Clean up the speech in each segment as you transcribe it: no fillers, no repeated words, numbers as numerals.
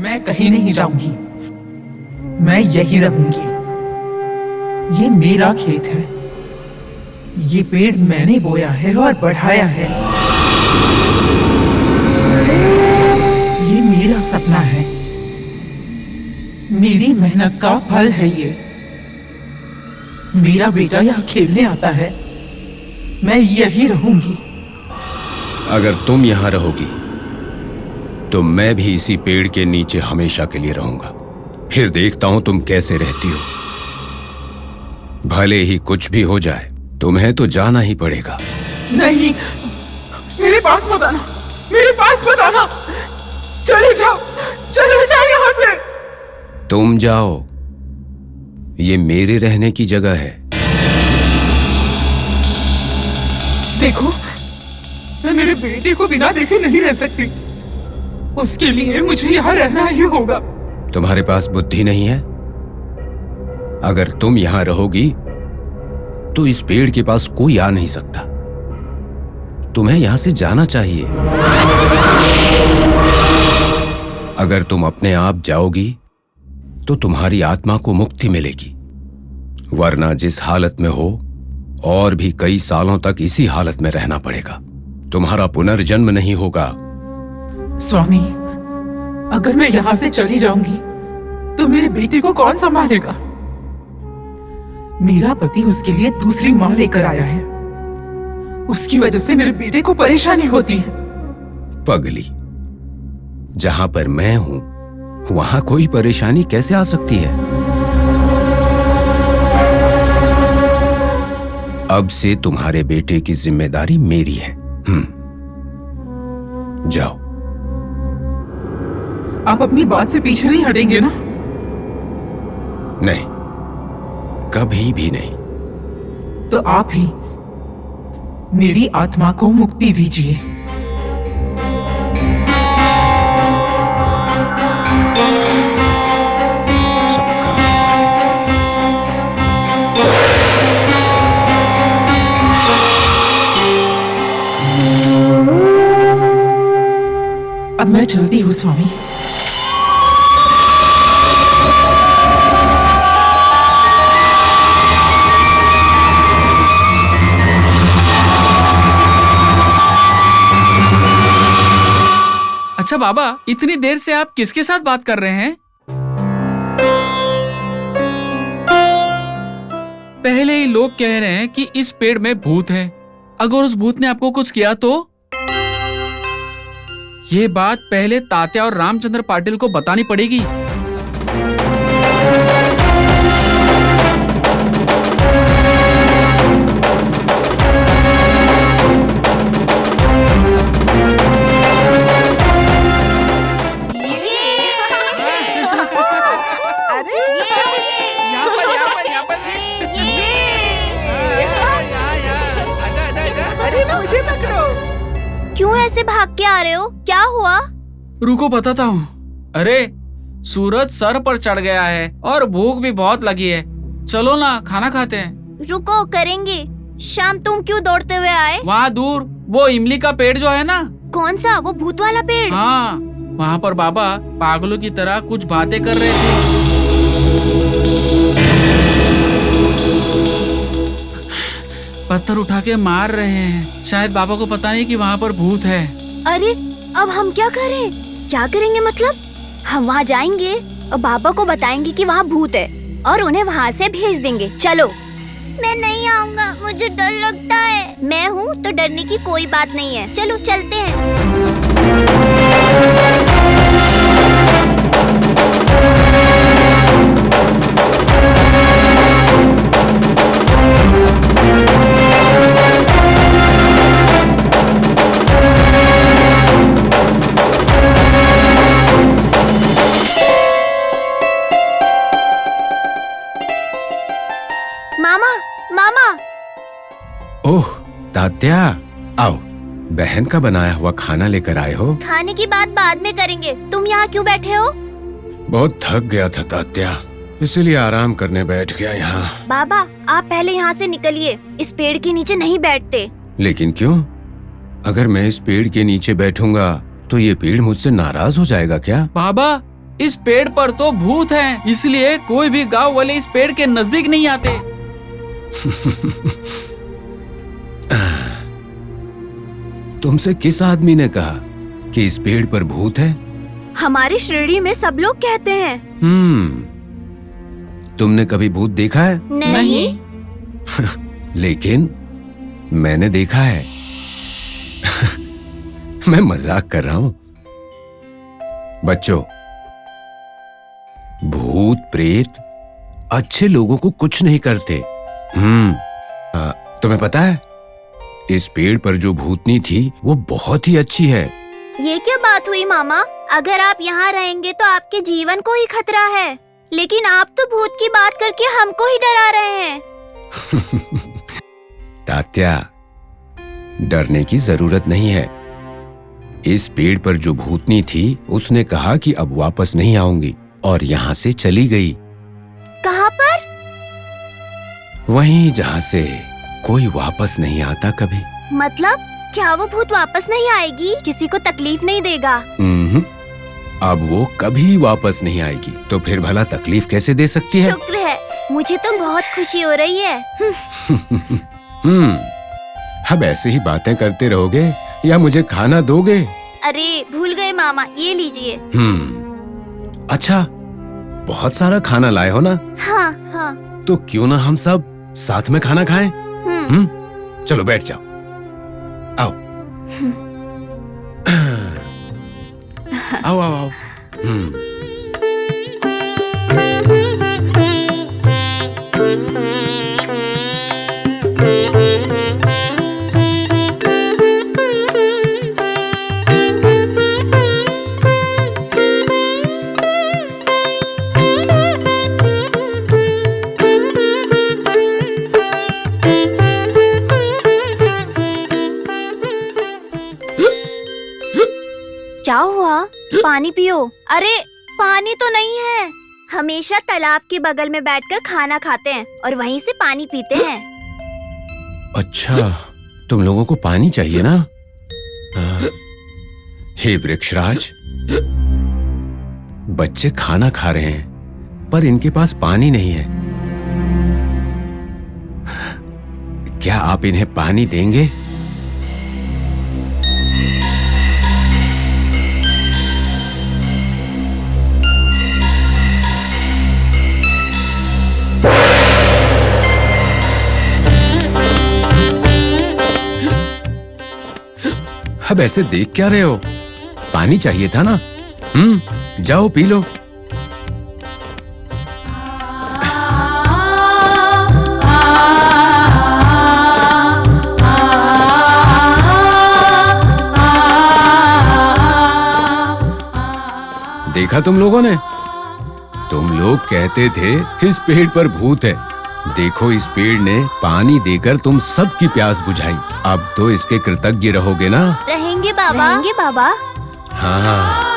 मैं कहीं नहीं जाऊंगी, मैं यही रहूंगी। ये मेरा खेत है, ये पेड़ मैंने बोया है और बढ़ाया है। ये मेरा सपना है, मेरी मेहनत का फल है ये। मेरा बेटा यहाँ खेलने आता है, मैं यही रहूंगी। अगर तुम यहाँ रहोगी तो मैं भी इसी पेड़ के नीचे हमेशा के लिए रहूंगा। फिर देखता हूं तुम कैसे रहती हो। भले ही कुछ भी हो जाए, तुम्हें तो जाना ही पड़ेगा। नहीं, मेरे पास मत आना, मेरे पास मत आना। चले जाओ, चले जाओ यहाँ से। तुम जाओ, ये मेरे रहने की जगह है। देखो, मैं मेरे बेटे को बिना देखे नहीं रह सकती। उसके लिए मुझे यहाँ रहना ही होगा। तुम्हारे पास बुद्धि नहीं है? अगर तुम यहाँ रहोगी तो इस पेड़ के पास कोई आ नहीं सकता। तुम्हें यहाँ से जाना चाहिए। अगर तुम अपने आप जाओगी तो तुम्हारी आत्मा को मुक्ति मिलेगी, वरना जिस हालत में हो और भी कई सालों तक इसी हालत में रहना पड़ेगा। तुम्हारा पुनर्जन्म नहीं होगा। स्वामी, अगर मैं यहाँ से चली जाऊंगी तो मेरे बेटे को कौन संभालेगा? मेरा पति उसके लिए दूसरी माँ लेकर आया है। उसकी वजह से मेरे बेटे को परेशानी होती है। पगली, जहां पर मैं हूं वहां कोई परेशानी कैसे आ सकती है? अब से तुम्हारे बेटे की जिम्मेदारी मेरी है। जाओ। आप अपनी बात से पीछे नहीं हटेंगे ना? नहीं, कभी भी नहीं। तो आप ही मेरी आत्मा को मुक्ति दीजिए। सबका अब मैं चलती हूँ स्वामी। अच्छा बाबा, इतनी देर से आप किसके साथ बात कर रहे हैं? पहले ही लोग कह रहे हैं कि इस पेड़ में भूत है। अगर उस भूत ने आपको कुछ किया तो? ये बात पहले तात्या और रामचंद्र पाटिल को बतानी पड़ेगी। क्यों ऐसे भाग के आ रहे हो? क्या हुआ? रुको, बताता हूँ। अरे, सूरज सर पर चढ़ गया है और भूख भी बहुत लगी है। चलो ना, खाना खाते हैं। रुको, करेंगे। शाम, तुम क्यों दौड़ते हुए आए? वहाँ दूर वो इमली का पेड़ जो है ना। कौन सा? वो भूत वाला पेड़? हाँ, वहाँ पर बाबा पागलों की तरह कुछ बातें कर रहे थे। पत्थर उठा के मार रहे हैं। शायद बाबा को पता नहीं कि वहाँ पर भूत है। अरे, अब हम क्या करें? क्या करेंगे मतलब? हम वहाँ जाएंगे और बाबा को बताएंगे कि वहाँ भूत है और उन्हें वहाँ से भेज देंगे। चलो। मैं नहीं आऊँगा, मुझे डर लगता है। मैं हूँ तो डरने की कोई बात नहीं है। चलो चलते हैं। मामा, मामा। ओह तात्या, आओ। बहन का बनाया हुआ खाना लेकर आए हो? खाने की बात बाद में करेंगे। तुम यहाँ क्यों बैठे हो? बहुत थक गया था तात्या, इसीलिए आराम करने बैठ गया यहाँ। बाबा, आप पहले यहाँ से निकलिए। इस पेड़ के नीचे नहीं बैठते। लेकिन क्यों? अगर मैं इस पेड़ के नीचे बैठूंगा तो ये पेड़ मुझसे नाराज हो जाएगा क्या? बाबा, इस पेड़ पर तो भूत है, इसलिए कोई भी गांव वाले इस पेड़ के नजदीक नहीं आते। तुमसे किस आदमी ने कहा कि इस पेड़ पर भूत है? हमारी श्रेणी में सब लोग कहते हैं। तुमने कभी भूत देखा है? नहीं। लेकिन मैंने देखा है। मैं मजाक कर रहा हूं। बच्चों, भूत प्रेत अच्छे लोगों को कुछ नहीं करते। तुम्हें पता है, इस पेड़ पर जो भूतनी थी वो बहुत ही अच्छी है। ये क्या बात हुई मामा? अगर आप यहाँ रहेंगे तो आपके जीवन को ही खतरा है, लेकिन आप तो भूत की बात करके हमको ही डरा रहे हैं। तात्या, डरने की जरूरत नहीं है। इस पेड़ पर जो भूतनी थी उसने कहा कि अब वापस नहीं आऊंगी और यहाँ से चली गई। कहाँ पर? वहीं जहाँ से कोई वापस नहीं आता कभी। मतलब क्या वो भूत वापस नहीं आएगी? किसी को तकलीफ नहीं देगा? अब वो कभी वापस नहीं आएगी, तो फिर भला तकलीफ कैसे दे सकती है? शुक्र है, मुझे तो बहुत खुशी हो रही है। अब ऐसे ही बातें करते रहोगे या मुझे खाना दोगे? अरे भूल गए मामा, ये लीजिए। अच्छा, बहुत सारा खाना लाए हो ना? हाँ हाँ। तो क्यों ना हम सब साथ में खाना खाएं? चलो बैठ जाओ, आओ। आओ आओ आओ। क्या हुआ? पानी पियो। अरे पानी तो नहीं है। हमेशा तालाब के बगल में बैठकर खाना खाते हैं और वहीं से पानी पीते हैं। अच्छा, तुम लोगों को पानी चाहिए ना? हे वृक्षराज, बच्चे खाना खा रहे हैं पर इनके पास पानी नहीं है। क्या आप इन्हें पानी देंगे? अब ऐसे देख क्या रहे हो? पानी चाहिए था ना? जाओ पी लो। देखा तुम लोगों ने? तुम लोग कहते थे इस पेड़ पर भूत है। देखो, इस पेड़ ने पानी देकर तुम सबकी प्यास बुझाई। अब तो इसके कृतज्ञ रहोगे ना? रहेंगे बाबा। रहेंगे बाबा। हाँ।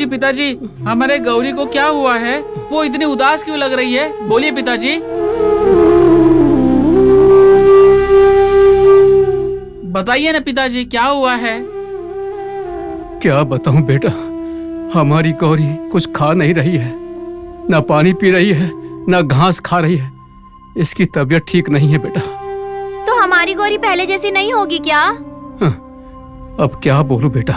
पिताजी, हमारे गौरी को क्या हुआ है? वो इतनी उदास क्यों लग रही है? बोलिए पिताजी। बताइए ना पिताजी, क्या हुआ है? क्या बताऊं बेटा, हमारी गौरी कुछ खा नहीं रही है, ना पानी पी रही है, ना घास खा रही है। इसकी तबीयत ठीक नहीं है बेटा। तो हमारी गौरी पहले जैसी नहीं होगी क्या? अब क्या बोलूं बेटा,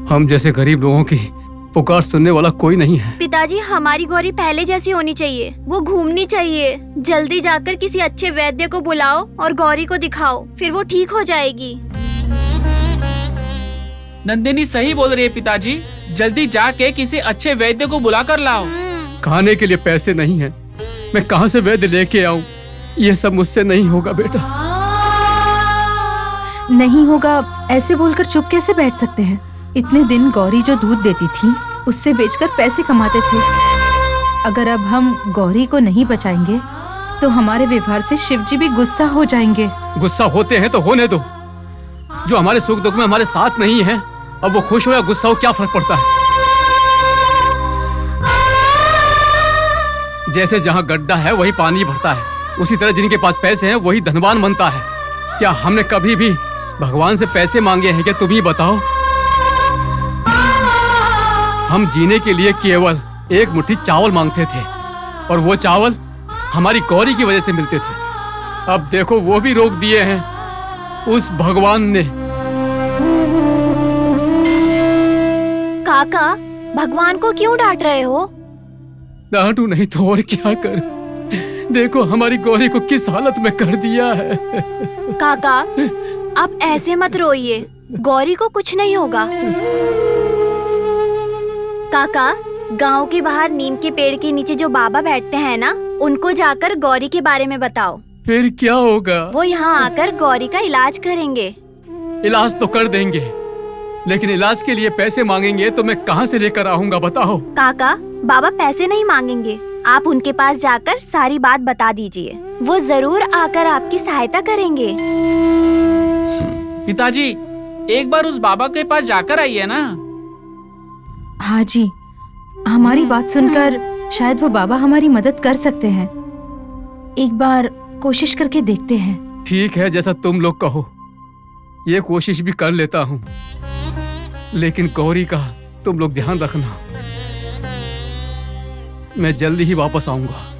हम जैसे गरीब लोगों की पुकार सुनने वाला कोई नहीं है। पिताजी, हमारी गौरी पहले जैसी होनी चाहिए। वो घूमनी चाहिए। जल्दी जाकर किसी अच्छे वैद्य को बुलाओ और गौरी को दिखाओ, फिर वो ठीक हो जाएगी। नंदिनी सही बोल रही है पिताजी, जल्दी जाके किसी अच्छे वैद्य को बुला कर लाओ। खाने के लिए पैसे नहीं है, मैं कहाँ से वैद्य लेके आऊं? ये सब मुझसे नहीं होगा बेटा। नहीं होगा ऐसे बोलकर चुप कैसे बैठ सकते हैं? इतने दिन गौरी जो दूध देती थी उससे बेचकर पैसे कमाते थे। अगर अब हम गौरी को नहीं बचाएंगे तो हमारे व्यवहार से शिवजी भी गुस्सा हो जाएंगे। गुस्सा होते हैं तो होने दो। जो हमारे सुख दुख में हमारे साथ नहीं है, अब वो खुश हो या गुस्सा हो क्या फर्क पड़ता है? जैसे जहां गड्ढा है वही पानी भरता है, उसी तरह जिनके पास पैसे हैं वही धनवान बनता है। क्या हमने कभी भी भगवान से पैसे मांगे हैं? क्या तुम ही बताओ। हम जीने के लिए केवल एक मुट्ठी चावल मांगते थे और वो चावल हमारी गौरी की वजह से मिलते थे। अब देखो वो भी रोक दिए हैं उस भगवान ने। काका, भगवान को क्यों डांट रहे हो? डांटू नहीं तो और क्या कर। देखो हमारी गौरी को किस हालत में कर दिया है। काका, आप ऐसे मत रोइए, गौरी को कुछ नहीं होगा। काका, गांव के बाहर नीम के पेड़ के नीचे जो बाबा बैठते हैं ना, उनको जाकर गौरी के बारे में बताओ। फिर क्या होगा? वो यहाँ आकर गौरी का इलाज करेंगे। इलाज तो कर देंगे, लेकिन इलाज के लिए पैसे मांगेंगे तो मैं कहाँ से लेकर आऊंगा बताओ। काका, बाबा पैसे नहीं मांगेंगे, आप उनके पास जाकर सारी बात बता दीजिए, वो जरूर आकर आपकी सहायता करेंगे। पिताजी, एक बार उस बाबा के पास जाकर आइए ना। हाँ जी, हमारी बात सुनकर शायद वो बाबा हमारी मदद कर सकते हैं। एक बार कोशिश करके देखते हैं। ठीक है, जैसा तुम लोग कहो, ये कोशिश भी कर लेता हूँ, लेकिन गौरी का तुम लोग ध्यान रखना। मैं जल्दी ही वापस आऊंगा।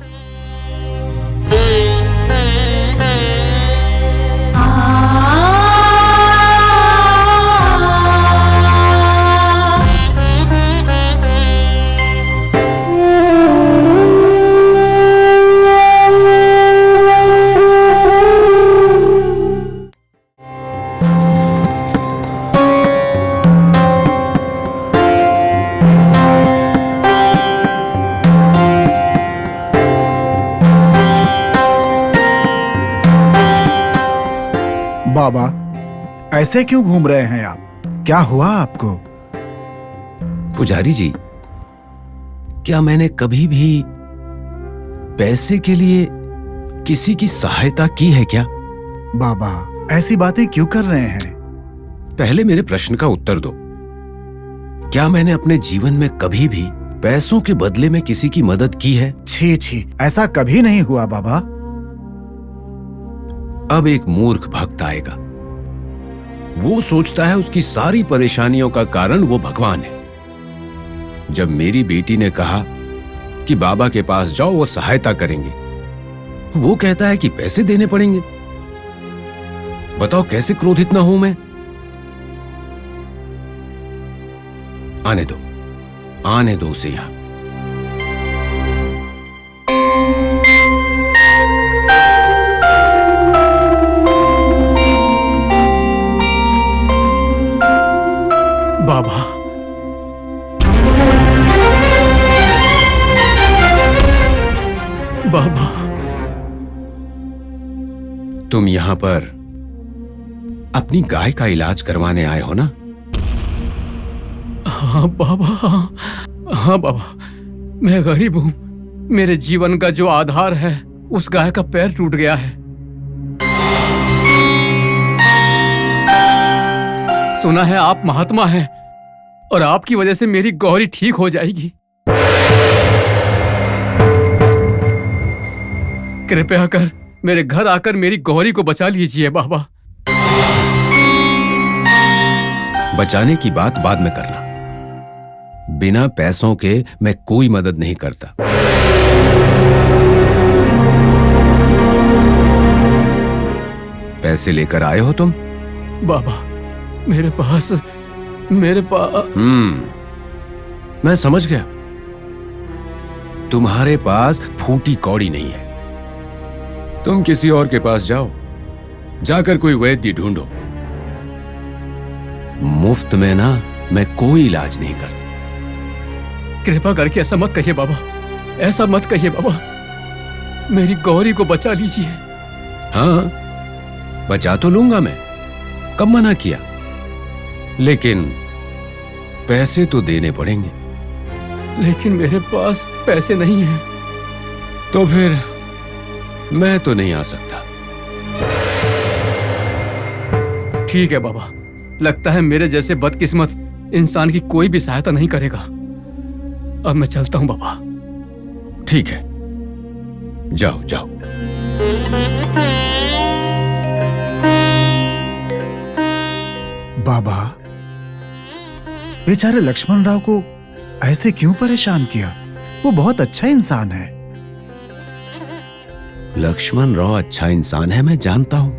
बाबा, ऐसे क्यों घूम रहे हैं आप? क्या हुआ आपको? पुजारी जी, क्या मैंने कभी भी पैसे के लिए किसी की सहायता की है क्या? बाबा, ऐसी बातें क्यों कर रहे हैं? पहले मेरे प्रश्न का उत्तर दो। क्या मैंने अपने जीवन में कभी भी पैसों के बदले में किसी की मदद की है? छी छी, ऐसा कभी नहीं हुआ बाबा। अब एक मूर्ख भक्त आएगा, वो सोचता है उसकी सारी परेशानियों का कारण वो भगवान है। जब मेरी बेटी ने कहा कि बाबा के पास जाओ, वो सहायता करेंगे, वो कहता है कि पैसे देने पड़ेंगे। बताओ कैसे क्रोधित ना हूं मैं? आने दो उसे यहां। बाबा, बाबा, तुम यहां पर अपनी गाय का इलाज करवाने आए हो ना? हाँ बाबा, हाँ बाबा, मैं गरीब हूँ। मेरे जीवन का जो आधार है, उस गाय का पैर टूट गया है। सुना है आप महात्मा हैं और आपकी वजह से मेरी गौरी ठीक हो जाएगी। कृपया कर मेरे घर आकर मेरी गौरी को बचा लीजिए बाबा। बचाने की बात बाद में करना। बिना पैसों के मैं कोई मदद नहीं करता। पैसे लेकर आए हो तुम? बाबा, मेरे पास मैं समझ गया। तुम्हारे पास फूटी कौड़ी नहीं है। तुम किसी और के पास जाओ, जाकर कोई वैद्य ढूंढो। मुफ्त में ना मैं कोई इलाज नहीं करता। कृपा करके ऐसा मत कहिए बाबा, ऐसा मत कहिए बाबा। मेरी गौरी को बचा लीजिए। हाँ, बचा तो लूंगा मैं, कब मना किया, लेकिन पैसे तो देने पड़ेंगे। लेकिन मेरे पास पैसे नहीं हैं। तो फिर मैं तो नहीं आ सकता। ठीक है बाबा, लगता है मेरे जैसे बदकिस्मत इंसान की कोई भी सहायता नहीं करेगा। अब मैं चलता हूं बाबा। ठीक है, जाओ जाओ। बाबा, बेचारे लक्ष्मण राव को ऐसे क्यों परेशान किया? वो बहुत अच्छा इंसान है। लक्ष्मण राव अच्छा इंसान है, मैं जानता हूं,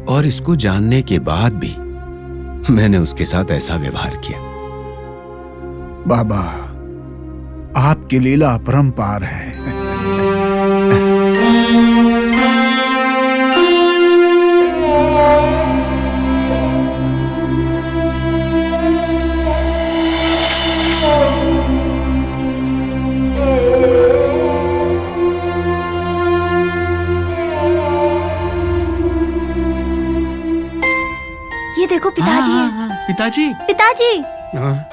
और इसको जानने के बाद भी मैंने उसके साथ ऐसा व्यवहार किया। बाबा, आपकी लीला अपरंपार है। ये देखो पिताजी हाँ, हैं। हाँ, हाँ, पिताजी। पिताजी, हाँ?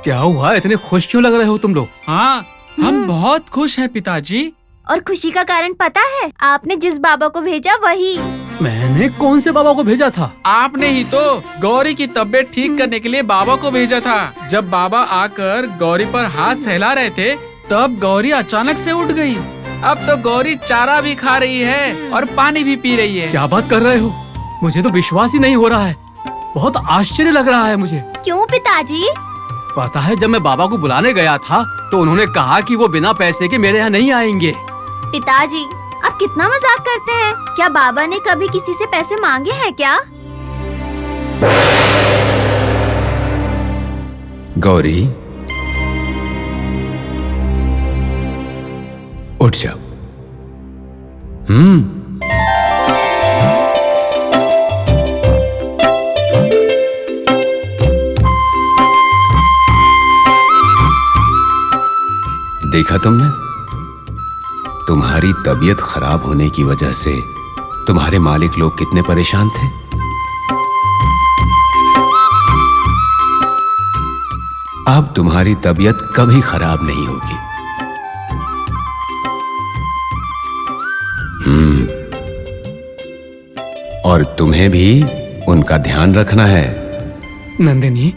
क्या हुआ? इतने खुश क्यों लग रहे हो तुम लोग? हाँ, हम बहुत खुश हैं पिताजी। और खुशी का कारण पता है? आपने जिस बाबा को भेजा वही। मैंने कौन से बाबा को भेजा था? आपने ही तो गौरी की तबीयत ठीक करने के लिए बाबा को भेजा था। जब बाबा आकर गौरी पर हाथ सहला रहे थे, तब गौरी अचानक से उठ गई। अब तो गौरी चारा भी खा रही है और पानी भी पी रही है। क्या बात कर रहे हो? मुझे तो विश्वास ही नहीं हो रहा है। बहुत आश्चर्य लग रहा है मुझे। क्यों पिताजी? पता है, जब मैं बाबा को बुलाने गया था तो उन्होंने कहा कि वो बिना पैसे के मेरे यहाँ नहीं आएंगे। पिताजी, आप कितना मजाक करते हैं। क्या बाबा ने कभी किसी से पैसे मांगे हैं क्या? गौरी, उठ जाओ। देखा तुमने? तुम्हारी तबीयत खराब होने की वजह से तुम्हारे मालिक लोग कितने परेशान थे। अब तुम्हारी तबीयत कभी खराब नहीं होगी। और तुम्हें भी उनका ध्यान रखना है। नंदिनी,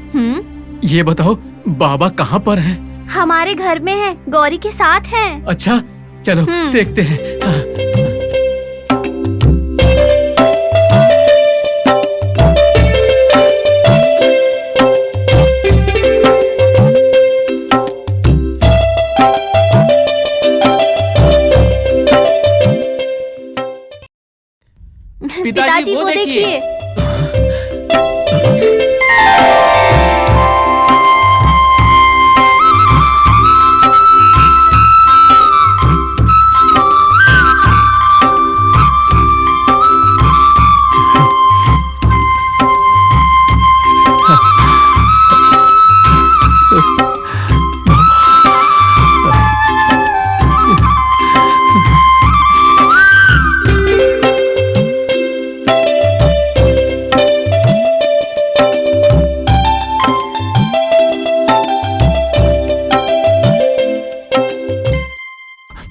ये बताओ बाबा कहाँ पर हैं? हमारे घर में है, गौरी के साथ है। अच्छा, चलो देखते हैं। हाँ। पिताजी वो देखिए।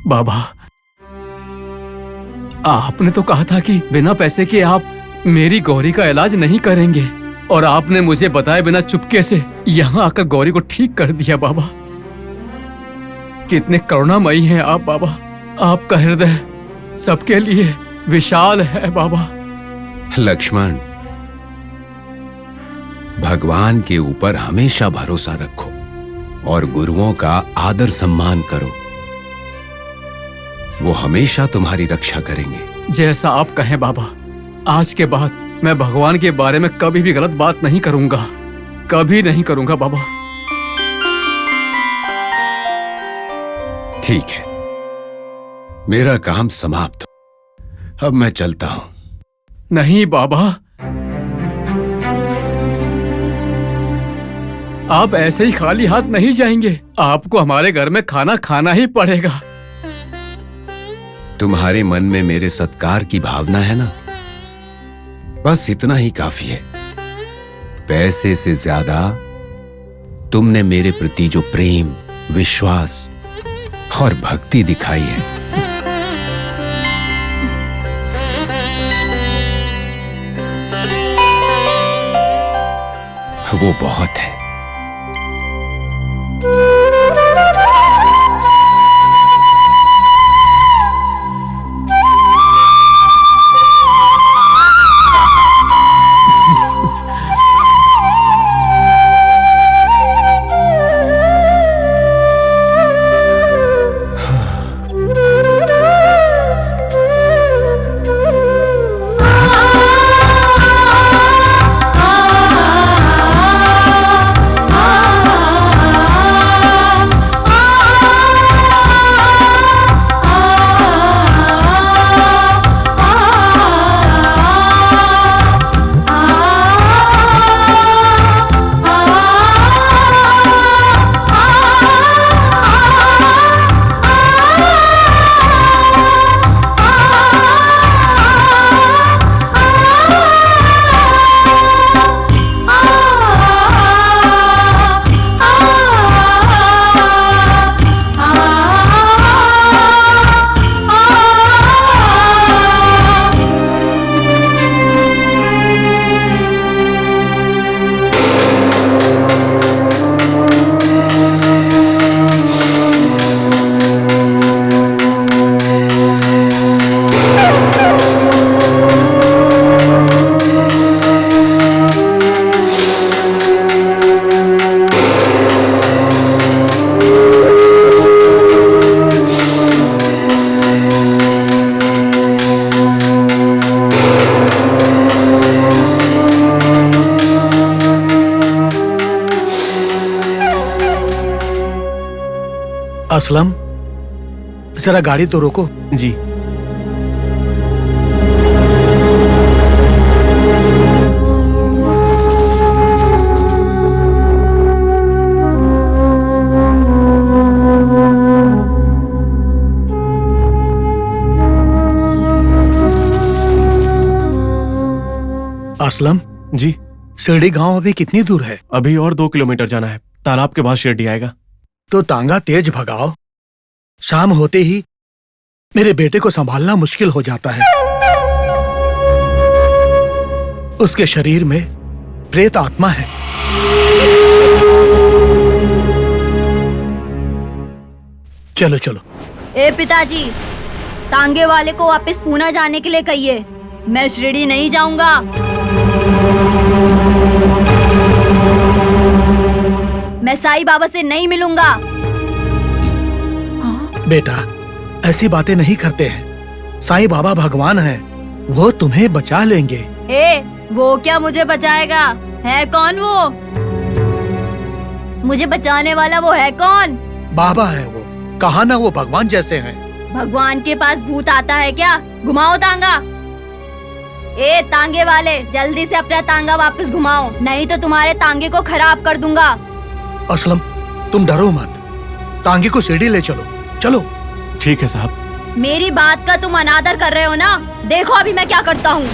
बाबा, आपने तो कहा था कि बिना पैसे के आप मेरी गौरी का इलाज नहीं करेंगे, और आपने मुझे बताए बिना चुपके से यहाँ आकर गौरी को ठीक कर दिया। बाबा, कितने करुणामयी हैं आप बाबा। आपका हृदय सबके लिए विशाल है बाबा। लक्ष्मण, भगवान के ऊपर हमेशा भरोसा रखो और गुरुओं का आदर सम्मान करो। वो हमेशा तुम्हारी रक्षा करेंगे। जैसा आप कहें बाबा। आज के बाद मैं भगवान के बारे में कभी भी गलत बात नहीं करूंगा, कभी नहीं करूंगा बाबा। ठीक है, मेरा काम समाप्त। अब मैं चलता हूं। नहीं बाबा, आप ऐसे ही खाली हाथ नहीं जाएंगे। आपको हमारे घर में खाना खाना ही पड़ेगा। तुम्हारे मन में मेरे सत्कार की भावना है ना, बस इतना ही काफी है। पैसे से ज्यादा तुमने मेरे प्रति जो प्रेम, विश्वास और भक्ति दिखाई है, वो बहुत है। असलम, जरा गाड़ी तो रोको। जी। असलम जी। शिरडी गांव अभी कितनी दूर है? अभी और 2 किलोमीटर जाना है। तालाब के बाद शिरडी आएगा। तो तांगा तेज भगाओ, शाम होते ही मेरे बेटे को संभालना मुश्किल हो जाता है। उसके शरीर में प्रेत आत्मा है। चलो चलो। ए पिताजी, तांगे वाले को वापस पूना जाने के लिए कहिए। मैं शिरडी नहीं जाऊंगा। मैं साईं बाबा से नहीं मिलूंगा। बेटा, ऐसी बातें नहीं करते हैं। साईं बाबा भगवान हैं, वो तुम्हें बचा लेंगे। ए, वो क्या मुझे बचाएगा? है कौन वो? मुझे बचाने वाला वो है कौन? बाबा हैं वो, कहा ना वो भगवान जैसे हैं। भगवान के पास भूत आता है क्या? घुमाओ तांगा। ए तांगे वाले, जल्दी से अपना तांगा वापस घुमाओ, नहीं तो तुम्हारे तांगे को खराब कर दूंगा। असलम, तुम डरो मत, तांगे को शिरडी ले चलो। चलो। ठीक है साहब। मेरी बात का तुम अनादर कर रहे हो ना? देखो अभी मैं क्या करता हूँ।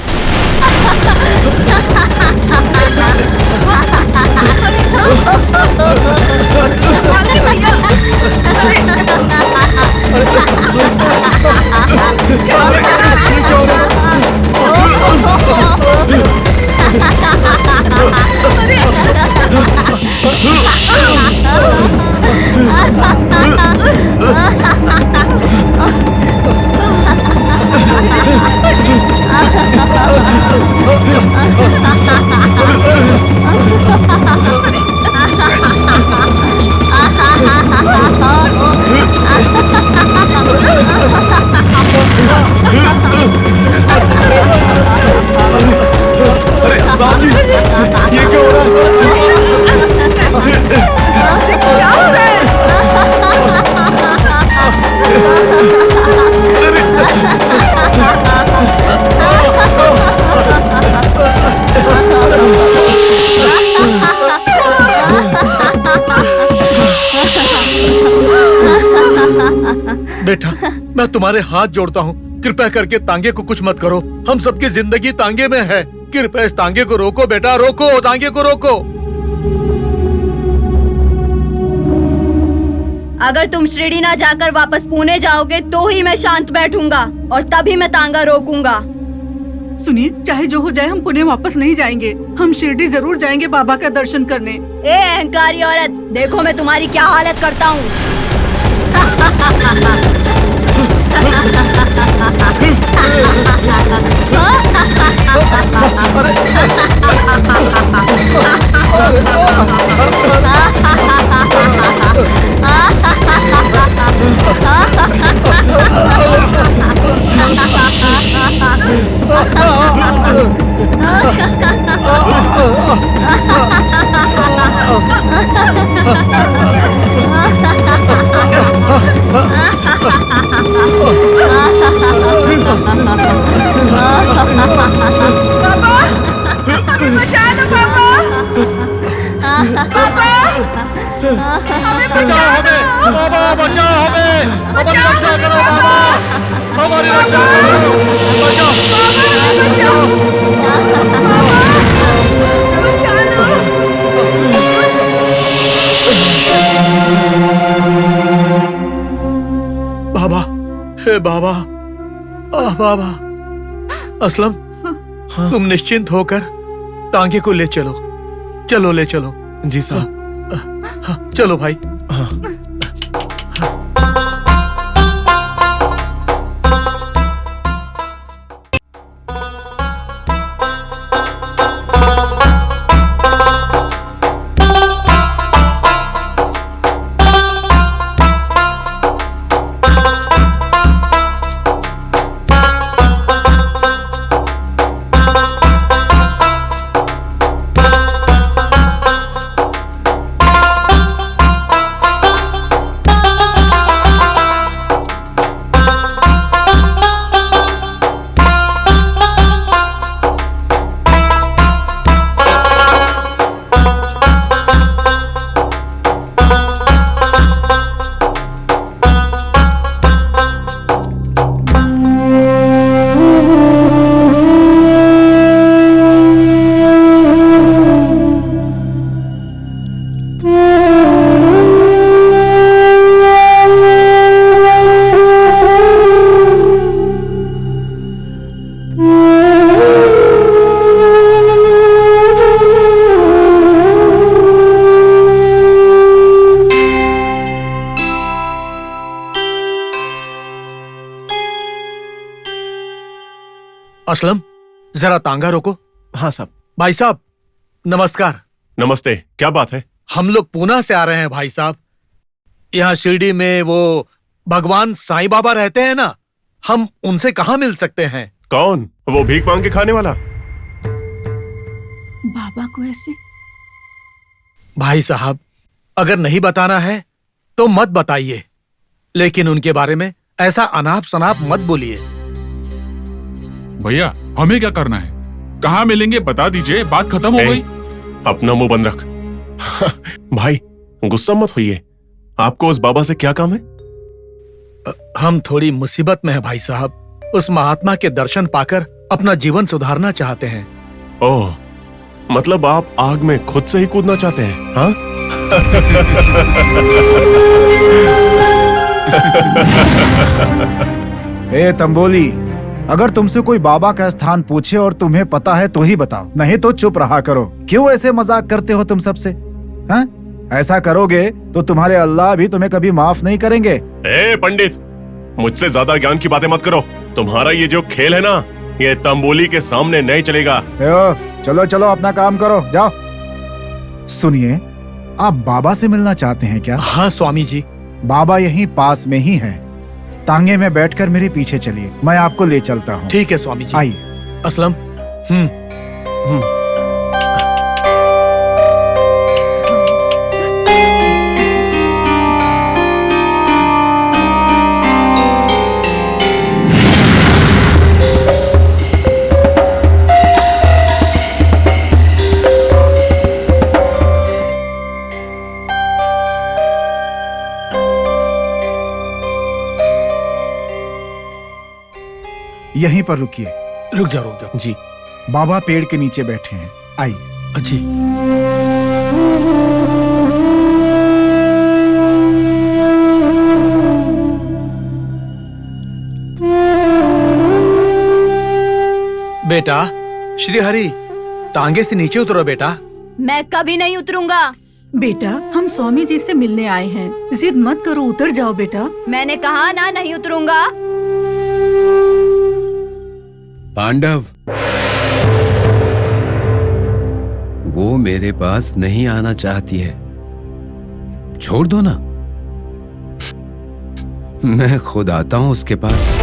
बेटा, मैं तुम्हारे हाथ जोड़ता हूँ, कृपया करके तांगे को कुछ मत करो। हम सबकी जिंदगी तांगे में है। कृपया इस तांगे को रोको बेटा, रोको, तांगे को रोको। अगर तुम शिरडी ना जाकर वापस पुणे जाओगे तो ही मैं शांत बैठूंगा और तभी मैं तांगा रोकूंगा। सुनिए, चाहे जो हो जाए हम पुणे वापस नहीं जाएंगे। हम शिरडी जरूर जाएंगे बाबा का दर्शन करने। ए अहंकारी औरत, देखो मैं तुम्हारी क्या हालत करता हूँ। पापा, हमें बचा लो पापा। पापा, हमें बचाओ हमें। बाबा बचाओ हमें, हमारी रक्षा करो बाबा, हमारी रक्षा करो। बचाओ, बचा लो। बाबा, हे बाबा, बाबा। असलम, तुम निश्चिंत होकर तांगे को ले चलो। चलो, ले चलो। जी साहब। चलो भाई। असलम, जरा तांगा रोको। हाँ साहब। भाई साहब, नमस्कार। नमस्ते, क्या बात है? हम लोग पूना से आ रहे हैं भाई साहब। यहाँ शिरडी में वो भगवान साईं बाबा रहते हैं ना, हम उनसे कहाँ मिल सकते हैं? कौन? वो भीख मांग के खाने वाला? बाबा को ऐसे? भाई साहब, अगर नहीं बताना है तो मत बताइए, लेकिन उनके बारे में ऐसा अनाप शनाप मत बोलिए। भैया, हमें क्या करना है? कहाँ मिलेंगे बता दीजिए, बात खत्म हो गई। अपना मुंह बंद रख। भाई, गुस्सा मत होइए। आपको उस बाबा से क्या काम है? हम थोड़ी मुसीबत में हैं भाई साहब। उस महात्मा के दर्शन पाकर अपना जीवन सुधारना चाहते हैं। ओह, मतलब आप आग में खुद से ही कूदना चाहते हैं? हाँ? ए तंबोली, अगर तुमसे कोई बाबा का स्थान पूछे और तुम्हें पता है तो ही बताओ, नहीं तो चुप रहा करो। क्यों ऐसे मजाक करते हो तुम सबसे? हाँ? ऐसा करोगे तो तुम्हारे अल्लाह भी तुम्हें कभी माफ नहीं करेंगे। ए पंडित, मुझसे ज्यादा ज्ञान की बातें मत करो। तुम्हारा ये जो खेल है ना, ये तंबोली के सामने नहीं चलेगा। चलो चलो, अपना काम करो, जाओ। सुनिए, आप बाबा से मिलना चाहते हैं क्या? हाँ स्वामी जी। बाबा यहीं पास में ही है। तांगे में बैठकर मेरे पीछे चलिए, मैं आपको ले चलता हूँ। ठीक है स्वामी जी। आइए। असलम। यहीं पर रुकिए। रुक जाओ जी। बाबा पेड़ के नीचे बैठे हैं, आइए। जी। बेटा श्रीहरि, तांगे से नीचे उतरो बेटा। मैं कभी नहीं उतरूंगा। बेटा हम स्वामी जी से मिलने आए हैं, जिद मत करो, उतर जाओ बेटा। मैंने कहा ना नहीं उतरूंगा। पांडव, वो मेरे पास नहीं आना चाहती है, छोड़ दो ना, मैं खुद आता हूं उसके पास।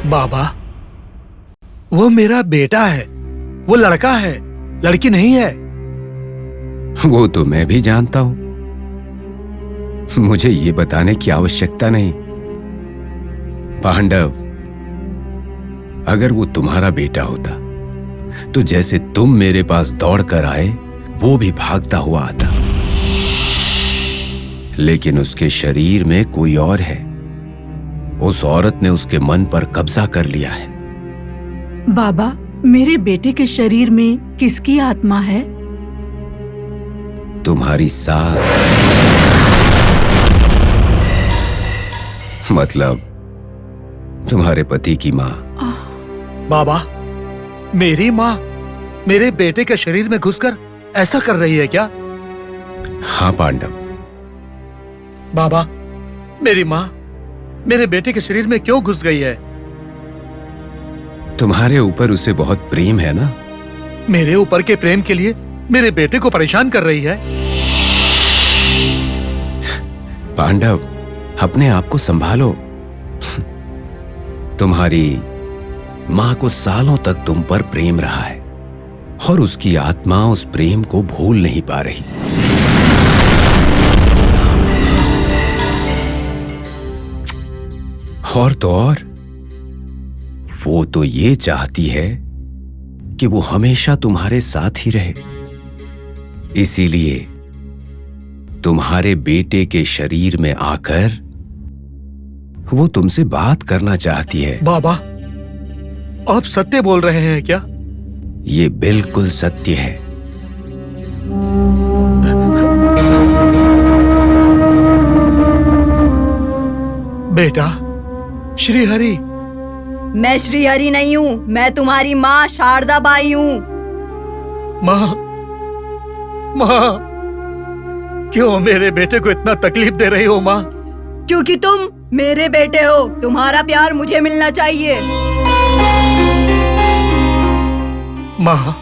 बाबा, वो मेरा बेटा है, वो लड़का है, लड़की नहीं है। वो तो मैं भी जानता हूं, मुझे ये बताने की आवश्यकता नहीं। पांडव, अगर वो तुम्हारा बेटा होता तो जैसे तुम मेरे पास दौड़ कर आए, वो भी भागता हुआ आता। लेकिन उसके शरीर में कोई और है, उस औरत ने उसके मन पर कब्जा कर लिया है। बाबा, मेरे बेटे के शरीर में किसकी आत्मा है? तुम्हारी सास, मतलब तुम्हारे पति की माँ। बाबा, मेरी माँ मेरे बेटे के शरीर में घुसकर ऐसा कर रही है क्या? हाँ पांडव। बाबा, मेरी माँ मेरे बेटे के शरीर में क्यों घुस गई है? तुम्हारे ऊपर उसे बहुत प्रेम है ना? मेरे ऊपर के प्रेम के लिए मेरे बेटे को परेशान कर रही है। पांडव, अपने आप को संभालो। तुम्हारी मां को सालों तक तुम पर प्रेम रहा है और उसकी आत्मा उस प्रेम को भूल नहीं पा रही। और तो और, वो तो ये चाहती है कि वो हमेशा तुम्हारे साथ ही रहे। इसीलिए तुम्हारे बेटे के शरीर में आकर वो तुमसे बात करना चाहती है। बाबा, आप सत्य बोल रहे हैं क्या? ये बिल्कुल सत्य है। बेटा श्रीहरि। मैं श्रीहरि नहीं हूँ, मैं तुम्हारी माँ शारदा बाई हूँ। माँ, माँ, क्यों मेरे बेटे को इतना तकलीफ दे रही हो माँ? क्योंकि तुम मेरे बेटे हो, तुम्हारा प्यार मुझे मिलना चाहिए। माँ,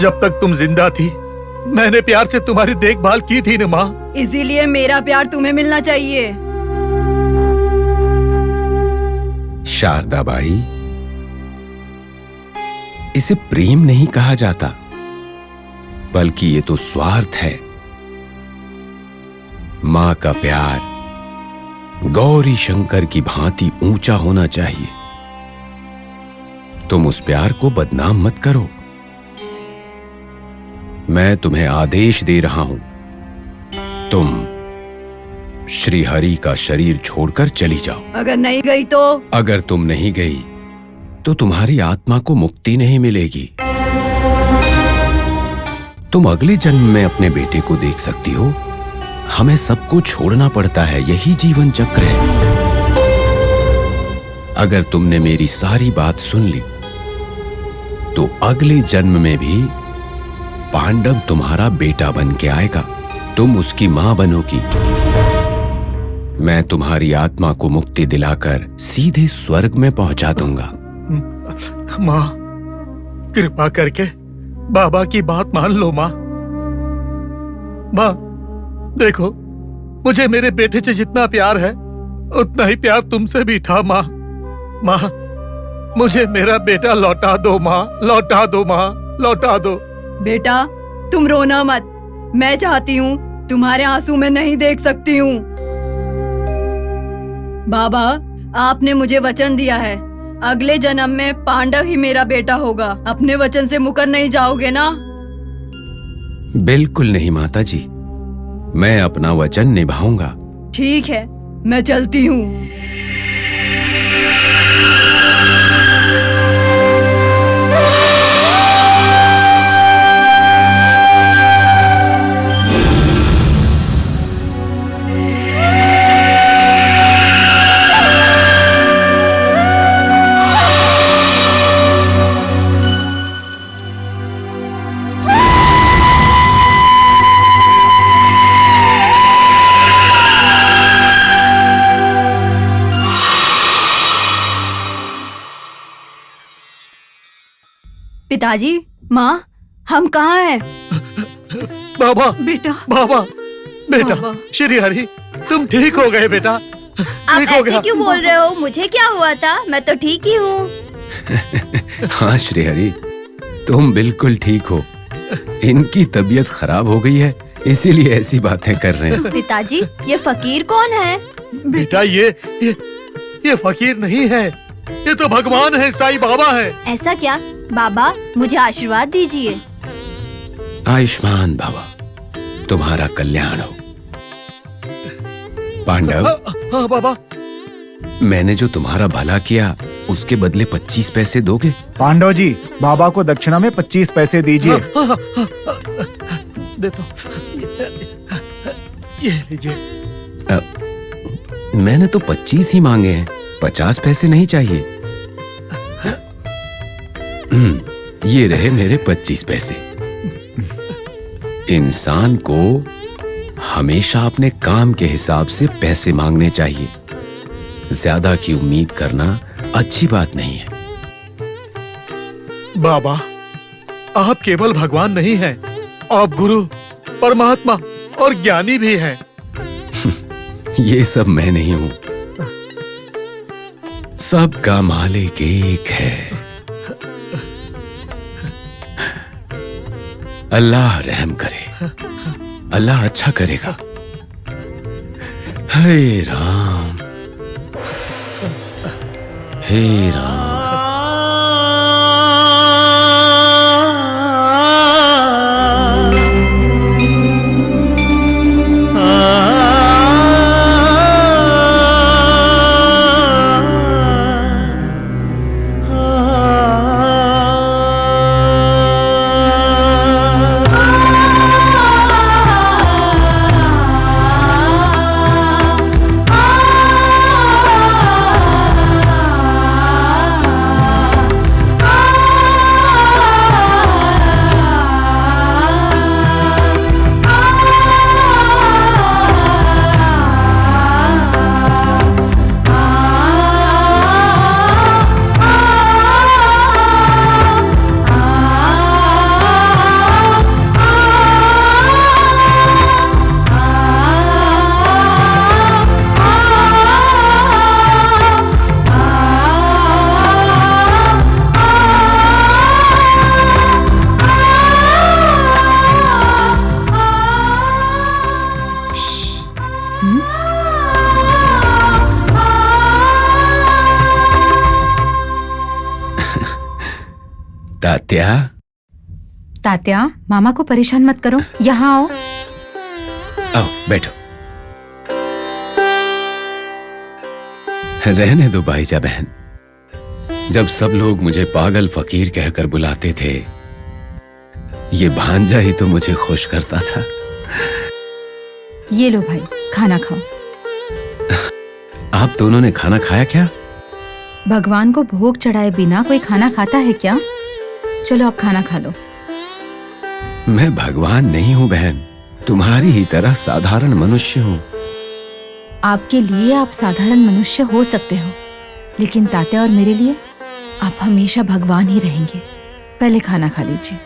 जब तक तुम जिंदा थी मैंने प्यार से तुम्हारी देखभाल की थी ना माँ। इसीलिए मेरा प्यार तुम्हें मिलना चाहिए। शारदा बाई, इसे प्रेम नहीं कहा जाता, बल्कि ये तो स्वार्थ है। मां का प्यार गौरी शंकर की भांति ऊंचा होना चाहिए। तुम उस प्यार को बदनाम मत करो। मैं तुम्हें आदेश दे रहा हूं, तुम श्रीहरि का शरीर छोड़कर चली जाओ। अगर नहीं गई तो? अगर तुम नहीं गई तो तुम्हारी आत्मा को मुक्ति नहीं मिलेगी। तुम अगले जन्म में अपने बेटे को देख सकती हो। हमें सबको छोड़ना पड़ता है, यही जीवन चक्र है। अगर तुमने मेरी सारी बात सुन ली तो अगले जन्म में भी पांडव तुम्हारा बेटा बन के आएगा, तुम उसकी मां बनोगी। मैं तुम्हारी आत्मा को मुक्ति दिलाकर सीधे स्वर्ग में पहुंचा दूंगा। माँ, कृपा करके बाबा की बात मान लो माँ। माँ देखो, मुझे मेरे बेटे से जितना प्यार है उतना ही प्यार तुमसे भी था माँ। माँ, मुझे मेरा बेटा लौटा दो माँ, लौटा दो माँ, लौटा दो। बेटा तुम रोना मत, मैं चाहती हूँ तुम्हारे आंसू मैं नहीं देख सकती हूँ। बाबा, आपने मुझे वचन दिया है, अगले जन्म में पांडव ही मेरा बेटा होगा। अपने वचन से मुकर नहीं जाओगे ना? बिल्कुल नहीं माता जी, मैं अपना वचन निभाऊंगा। ठीक है, मैं चलती हूँ। पिताजी, माँ, हम कहाँ हैं? बाबा, बेटा, बाबा, बेटा, बाबा। श्री हरि, तुम ठीक हो गए बेटा। आप ठीक हो ऐसे गया। क्यों बोल रहे हो? मुझे क्या हुआ था? मैं तो ठीक ही हूँ। हाँ श्रीहरि, तुम बिल्कुल ठीक हो। इनकी तबीयत खराब हो गई है, इसीलिए ऐसी बातें कर रहे हैं। पिताजी, ये फकीर कौन है? बेटा, ये फकीर नहीं है, ये तो भगवान है, साईं बाबा है। ऐसा क्या? बाबा, मुझे आशीर्वाद दीजिए। आयुष्मान बाबा, तुम्हारा कल्याण हो। पांडव, हाँ बाबा। मैंने जो तुम्हारा भला किया उसके बदले 25 पैसे दोगे? पांडव जी, बाबा को दक्षिणा में 25 पैसे दीजिए। देता हूँ। ये लीजिए। मैंने तो 25 ही मांगे हैं, 50 पैसे नहीं चाहिए। ये रहे मेरे 25 पैसे। इंसान को हमेशा अपने काम के हिसाब से पैसे मांगने चाहिए। ज्यादा की उम्मीद करना अच्छी बात नहीं है। बाबा, आप केवल भगवान नहीं हैं, आप गुरु, परमात्मा और ज्ञानी भी हैं। ये सब मैं नहीं हूं, सबका मालिक एक है। अल्लाह रहम करे, अल्लाह अच्छा करेगा। हे राम, हे राम। तात्या, तात्या, मामा को परेशान मत करो, यहाँ आओ। आओ बैठो। रहने दो भाईजा बहन। जब सब लोग मुझे पागल फकीर कहकर बुलाते थे, ये भांजा ही तो मुझे खुश करता था। ये लो भाई, खाना खाओ। आप दोनों ने खाना खाया क्या? भगवान को भोग चढ़ाए बिना कोई खाना खाता है क्या? चलो आप खाना खा लो। मैं भगवान नहीं हूं बहन, तुम्हारी ही तरह साधारण मनुष्य हूं। आपके लिए आप साधारण मनुष्य हो सकते हो, लेकिन तात्या और मेरे लिए आप हमेशा भगवान ही रहेंगे। पहले खाना खा लीजिए।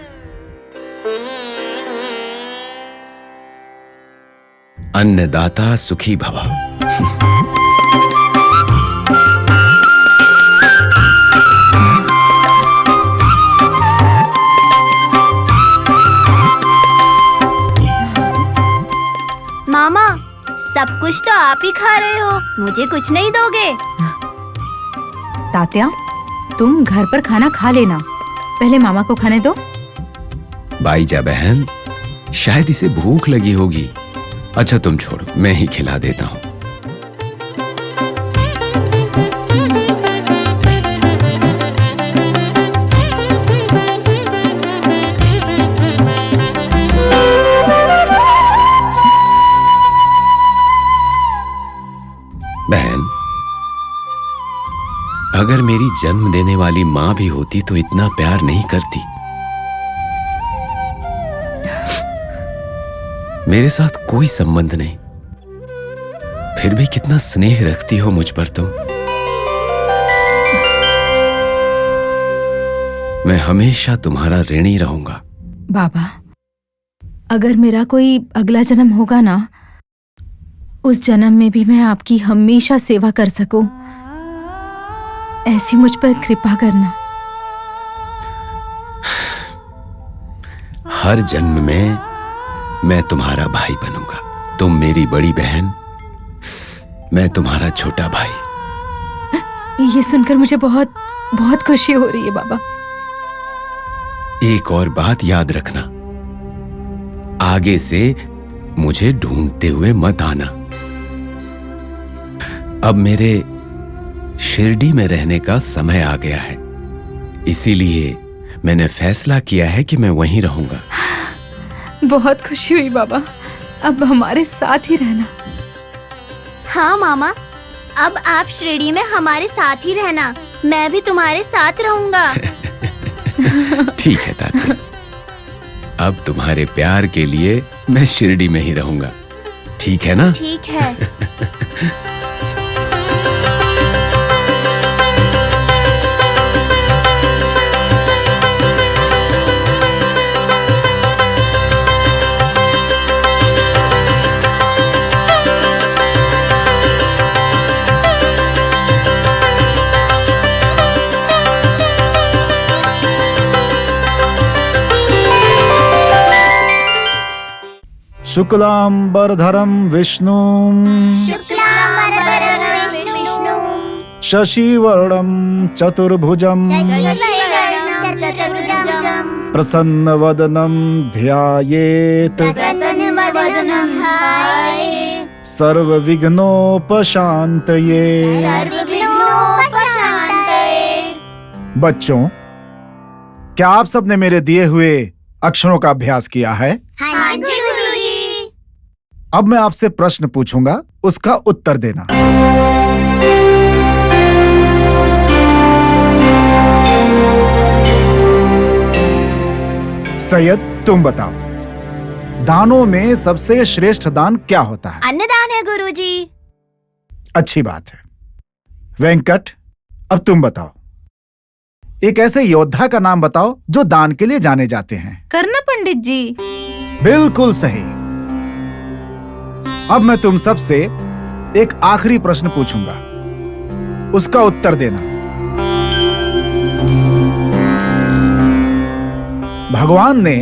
अन्नदाता सुखी भव। मामा, सब कुछ तो आप ही खा रहे हो, मुझे कुछ नहीं दोगे? तात्या, तुम घर पर खाना खा लेना, पहले मामा को खाने दो। बाईजा बहन, शायद इसे भूख लगी होगी। अच्छा तुम छोड़ो, मैं ही खिला देता हूँ। बहन, अगर मेरी जन्म देने वाली माँ भी होती तो इतना प्यार नहीं करती। मेरे साथ कोई संबंध नहीं, फिर भी कितना स्नेह रखती हो मुझ पर तुम। मैं हमेशा तुम्हारा ऋणी रहूंगा। बाबा, अगर मेरा कोई अगला जन्म होगा ना, उस जन्म में भी मैं आपकी हमेशा सेवा कर सकूं, ऐसी मुझ पर कृपा करना। हर जन्म में मैं तुम्हारा भाई बनूंगा। तुम मेरी बड़ी बहन, मैं तुम्हारा छोटा भाई। ये सुनकर मुझे बहुत बहुत खुशी हो रही है बाबा। एक और बात याद रखना, आगे से मुझे ढूंढते हुए मत आना। अब मेरे शिरडी में रहने का समय आ गया है, इसीलिए मैंने फैसला किया है कि मैं वहीं रहूंगा। बहुत खुशी हुई बाबा, अब हमारे साथ ही रहना। हाँ मामा, अब आप शिरडी में हमारे साथ ही रहना, मैं भी तुम्हारे साथ रहूंगा। ठीक है तात्या, अब तुम्हारे प्यार के लिए मैं शिरडी में ही रहूंगा, ठीक है ना? ठीक है। शुक्लांबरधरं विष्णुं शशिवर्णं चतुर्भुजं प्रसन्नवदनं ध्यायेत् सर्वविघ्नोपशान्तये। बच्चों, क्या आप सबने मेरे दिए हुए अक्षरों का अभ्यास किया है? हाँ जी गुरुजी। अब मैं आपसे प्रश्न पूछूंगा, उसका उत्तर देना। सैयद, तुम बताओ, दानों में सबसे श्रेष्ठ दान क्या होता है? अन्नदान है गुरुजी। अच्छी बात है। वेंकट, अब तुम बताओ, एक ऐसे योद्धा का नाम बताओ जो दान के लिए जाने जाते हैं। करना पंडित जी। बिल्कुल सही। अब मैं तुम सबसे एक आखिरी प्रश्न पूछूंगा, उसका उत्तर देना। भगवान ने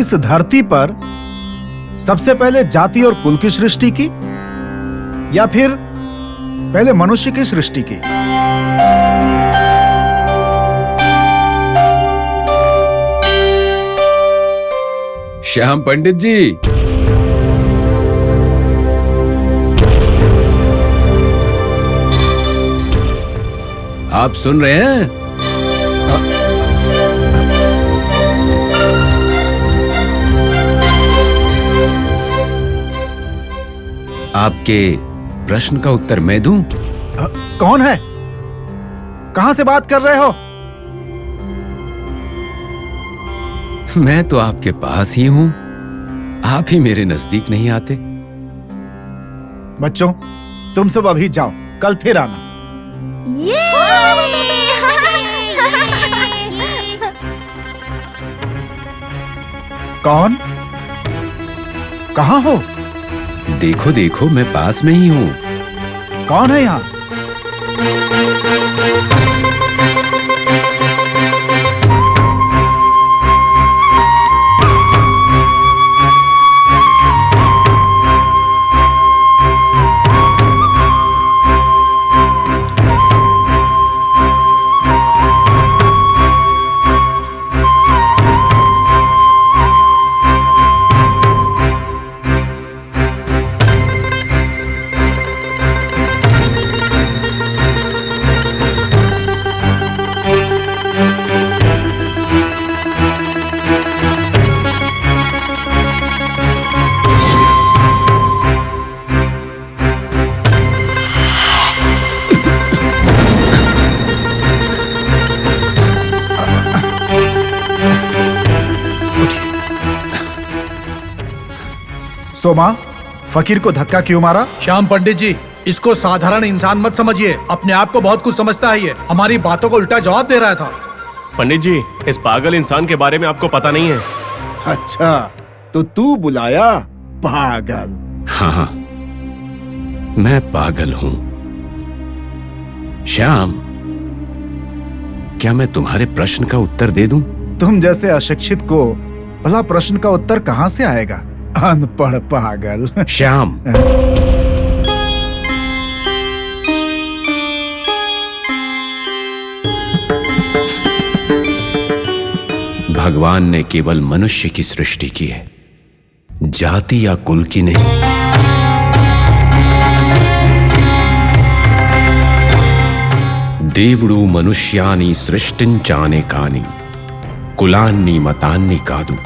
इस धरती पर सबसे पहले जाति और कुल की सृष्टि की या फिर पहले मनुष्य की सृष्टि की? श्याम पंडित जी, आप सुन रहे हैं? आपके प्रश्न का उत्तर मैं दूं? कौन है? कहां से बात कर रहे हो? मैं तो आपके पास ही हूं, आप ही मेरे नजदीक नहीं आते। बच्चों, तुम सब अभी जाओ, कल फिर आना। कौन? कहां हो? देखो देखो, मैं पास में ही हूं। कौन है यहां? सोमा, फकीर को धक्का क्यों मारा? श्याम पंडित जी, इसको साधारण इंसान मत समझिए। अपने आप को बहुत कुछ समझता है ये। हमारी बातों को उल्टा जवाब दे रहा था। पंडित जी, इस पागल इंसान के बारे में आपको पता नहीं है। अच्छा, तो तू बुलाया पागल? हाँ, मैं पागल हूं। श्याम, क्या मैं तुम्हारे प्रश्न का उत्तर दे दूं? तुम जैसे अशिक्षित को भला प्रश्न का उत्तर कहां से आएगा? अनपढ़ पागल। श्याम, भगवान ने केवल मनुष्य की सृष्टि की है, जाति या कुल की नहीं। దేవుడు మనుష్యాని సృష్టించానే కాని కులాన్ని మతాన్ని కాదు।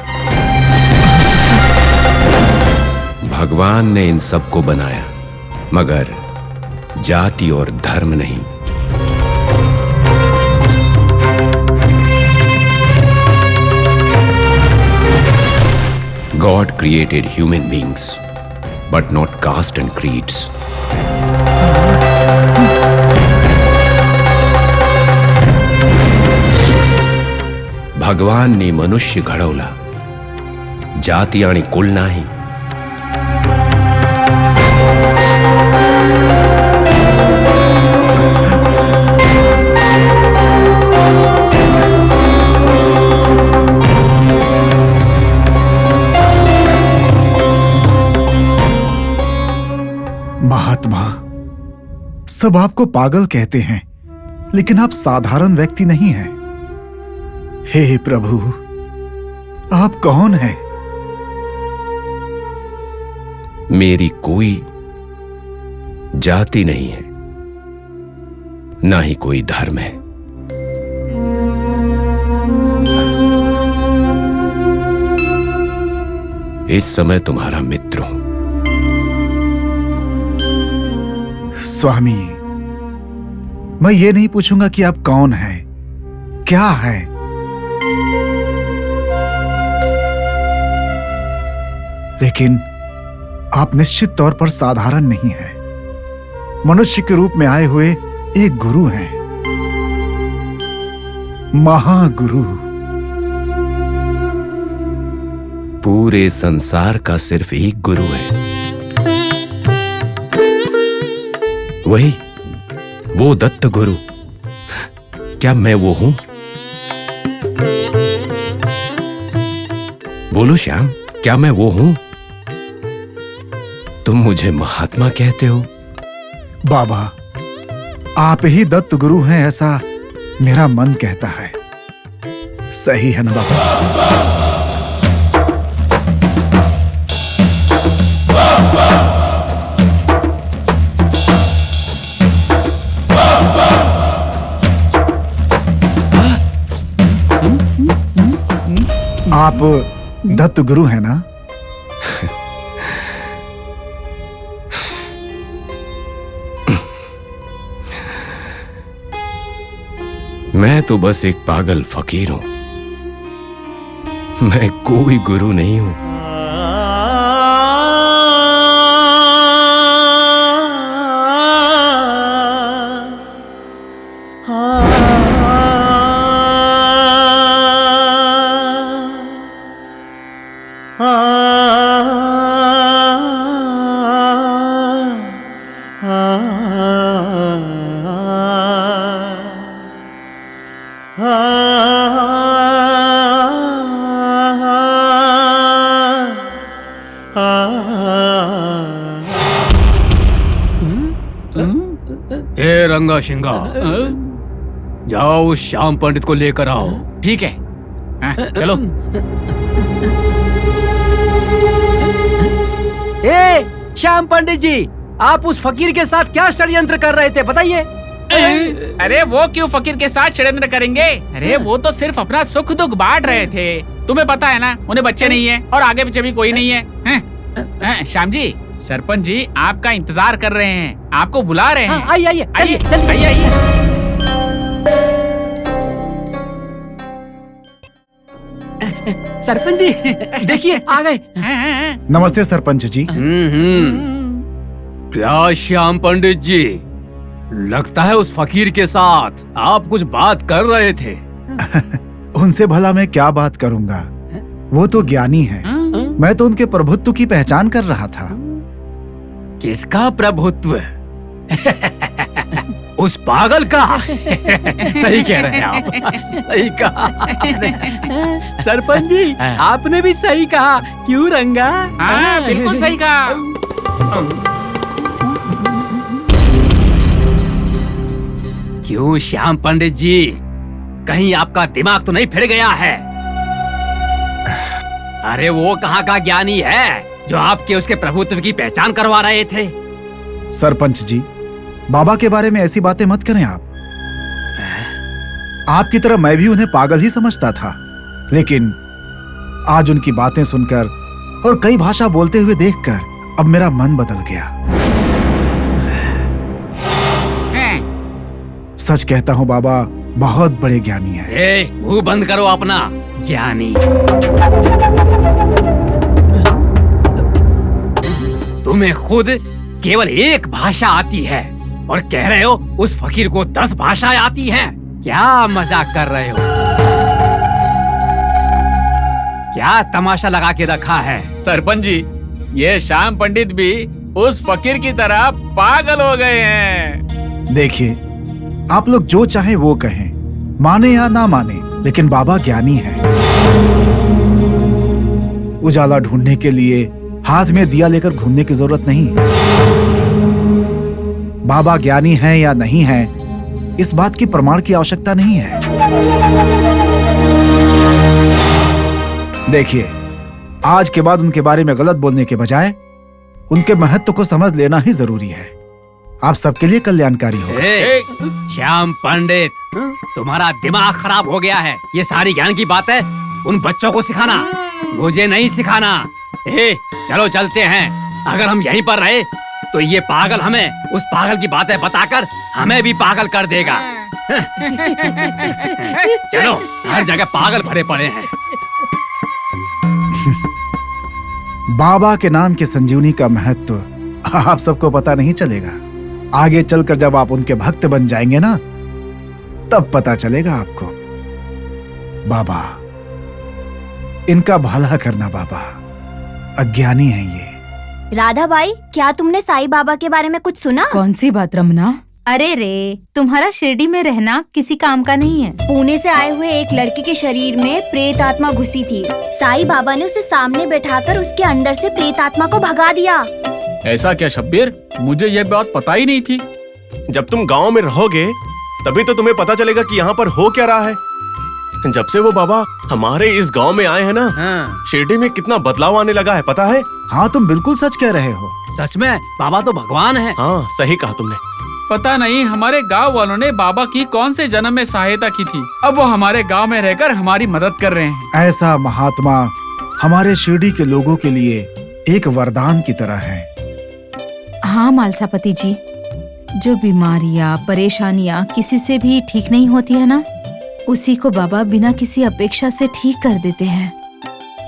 भगवान ने इन सबको बनाया, मगर जाति और धर्म नहीं। God created human beings, but not caste and creeds. भगवान ने मनुष्य घडवला, जाती आणि कुल नाही। महात्मा, सब आपको पागल कहते हैं, लेकिन आप साधारण व्यक्ति नहीं हैं। हे प्रभु, आप कौन हैं? मेरी कोई जाति नहीं है, ना ही कोई धर्म है। इस समय तुम्हारा मित्र हूं। स्वामी, मैं ये नहीं पूछूंगा कि आप कौन हैं, क्या हैं। लेकिन आप निश्चित तौर पर साधारण नहीं हैं। मनुष्य के रूप में आए हुए एक गुरु हैं, महागुरु। पूरे संसार का सिर्फ एक गुरु है, वही वो दत्त गुरु। क्या मैं वो हूं? बोलो श्याम, क्या मैं वो हूं? तुम मुझे महात्मा कहते हो। बाबा, आप ही दत्त गुरु हैं ऐसा मेरा मन कहता है। सही है ना बाबा? आप दत्त गुरु हैं ना? मैं तो बस एक पागल फकीर हूं, मैं कोई गुरु नहीं हूं। ए रंगा शिंगा, जाओ उस श्याम पंडित को लेकर आओ। ठीक है, चलो। ए श्याम पंडित जी, आप उस फकीर के साथ क्या षड्यंत्र कर रहे थे, बताइए। अरे वो क्यों फकीर के साथ षड्यंत्र करेंगे? अरे वो तो सिर्फ अपना सुख दुख बांट रहे थे। तुम्हें पता है ना, उन्हें बच्चे नहीं है और आगे पीछे भी कोई नहीं है। श्याम जी, सरपंच जी आपका इंतजार कर रहे हैं, आपको बुला रहे हैं। आइए आइए, आइए जल्दी आइए। सरपंच जी देखिए आ गए। नमस्ते सरपंच जी। क्या श्याम पंडित जी, लगता है उस फकीर के साथ आप कुछ बात कर रहे थे। उनसे भला मैं क्या बात करूंगा, वो तो ज्ञानी है। मैं तो उनके प्रभुत्व की पहचान कर रहा था। किसका प्रभुत्व? उस पागल का। सही कह रहे हैं आप, सही कहा आपने। सरपंच जी आपने भी सही कहा, क्यों रंगा? हाँ, बिल्कुल सही कहा। क्यों श्याम पंडित जी, कहीं आपका दिमाग तो नहीं फिर गया है? अरे वो कहाँ का ज्ञानी है जो आपके उसके प्रभुत्व की पहचान करवा रहे थे? सरपंच जी, बाबा के बारे में ऐसी बातें मत करें आप। आपकी तरह मैं भी उन्हें पागल ही समझता था, लेकिन आज उनकी बातें सुनकर और कई भाषा बोलते हुए देखकर अब मेरा मन बदल गया। सच कहता हूँ बाबा बहुत बड़े ज्ञानी हैं। मुंह बंद करो अपना, ज्ञानी। तुम्हें खुद केवल एक भाषा आती है और कह रहे हो उस फकीर को 10 भाषाएं आती हैं। क्या मजाक कर रहे हो? क्या तमाशा लगा के रखा है? सरपंच जी, ये श्याम पंडित भी उस फकीर की तरह पागल हो गए हैं। देखिए, आप लोग जो चाहे वो कहें, माने या ना माने, लेकिन बाबा ज्ञानी है। उजाला ढूंढने के लिए हाथ में दिया लेकर घूमने की जरूरत नहीं। बाबा ज्ञानी है या नहीं है, इस बात की प्रमाण की आवश्यकता नहीं है। देखिए, आज के बाद उनके बारे में गलत बोलने के बजाय उनके महत्व को समझ लेना ही जरूरी है। आप सबके लिए कल्याणकारी होगा। श्याम पंडित, तुम्हारा दिमाग खराब हो गया है। ये सारी ज्ञान की बात है उन बच्चों को सिखाना, मुझे नहीं सिखाना। चलो चलते हैं। अगर हम यहीं पर रहे तो ये पागल हमें उस पागल की बातें बताकर हमें भी पागल कर देगा। चलो, हर जगह पागल भरे पड़े हैं। बाबा के नाम के संजीवनी का महत्व आप सबको पता नहीं चलेगा। आगे चलकर जब आप उनके भक्त बन जाएंगे ना, तब पता चलेगा आपको। बाबा, इनका भला करना बाबा, अज्ञानी है ये। राधा बाई, क्या तुमने साईं बाबा के बारे में कुछ सुना? कौन सी बात रमना? अरे रे, तुम्हारा शिरडी में रहना किसी काम का नहीं है। पुणे से आए हुए एक लड़की के शरीर में प्रेत आत्मा घुसी थी। साईं बाबा ने उसे सामने बैठाकर उसके अंदर से प्रेत आत्मा को भगा दिया। ऐसा क्या शब्बीर, मुझे ये बात पता ही नहीं थी। जब तुम गांव में रहोगे तभी तो तुम्हें पता चलेगा कि यहाँ पर हो क्या रहा है। जब से वो बाबा हमारे इस गांव में आए हैं ना, शिरडी में कितना बदलाव आने लगा है, पता है? हाँ, तुम बिल्कुल सच कह रहे हो। सच में बाबा तो भगवान है। हाँ, सही कहा तुमने। पता नहीं हमारे गांव वालों ने बाबा की कौन से जन्म में सहायता की थी, अब वो हमारे गांव में रहकर हमारी मदद कर रहे हैं। ऐसा महात्मा हमारे शिरडी के लोगों के लिए एक वरदान की तरह है। हाँ मालसापति जी, जो बीमारियाँ परेशानियाँ किसी से भी ठीक नहीं होती है ना, उसी को बाबा बिना किसी अपेक्षा से ठीक कर देते हैं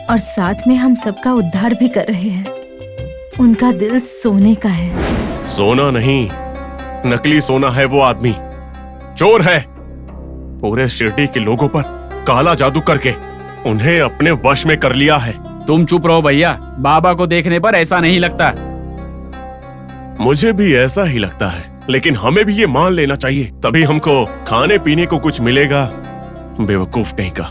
और साथ में हम सबका उद्धार भी कर रहे हैं। उनका दिल सोने का है। सोना नहीं, नकली सोना है वो आदमी, चोर है। पूरे शिरडी के लोगों पर काला जादू करके उन्हें अपने वश में कर लिया है। तुम चुप रहो भैया, बाबा को देखने पर ऐसा नहीं लगता। मुझे भी ऐसा ही लगता है, लेकिन हमें भी ये मान लेना चाहिए, तभी हमको खाने पीने को कुछ मिलेगा। बेवकूफ कहीं का।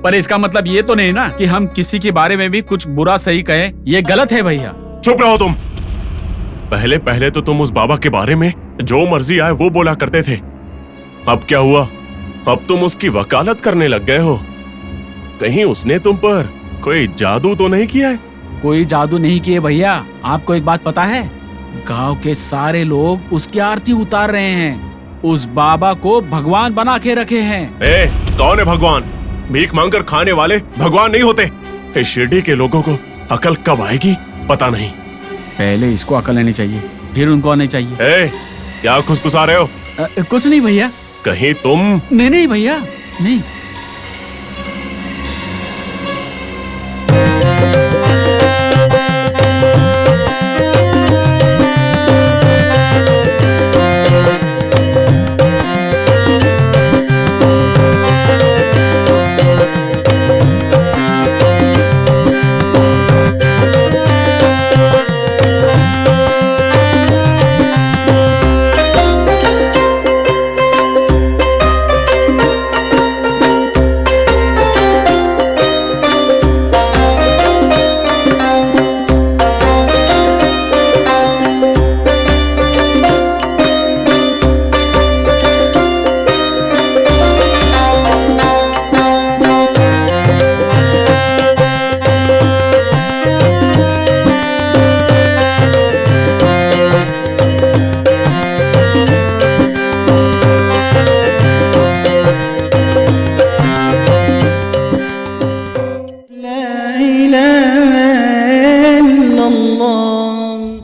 पर इसका मतलब ये तो नहीं ना कि हम किसी के बारे में भी कुछ बुरा सही कहें, ये गलत है भैया। चुप रहो तुम। पहले पहले तो तुम उस बाबा के बारे में जो मर्जी आए वो बोला करते थे। अब क्या हुआ? अब तुम उसकी वकालत करने लग गए हो। कहीं उसने तुम पर कोई जादू तो नहीं किया है? कोई जादू नहीं किए भैया। आपको एक बात पता है, गांव के सारे लोग उसकी आरती उतार रहे हैं, उस बाबा को भगवान बना के रखे हैं। कौन है भगवान? भीख मांगकर खाने वाले भगवान नहीं होते। इस शिरडी के लोगों को अकल कब आएगी पता नहीं। पहले इसको अकल लेनी चाहिए, फिर उनको आनी चाहिए। क्या खुसफुसा रहे हो? कुछ नहीं भैया। कहीं तुम? नहीं भैया, नहीं।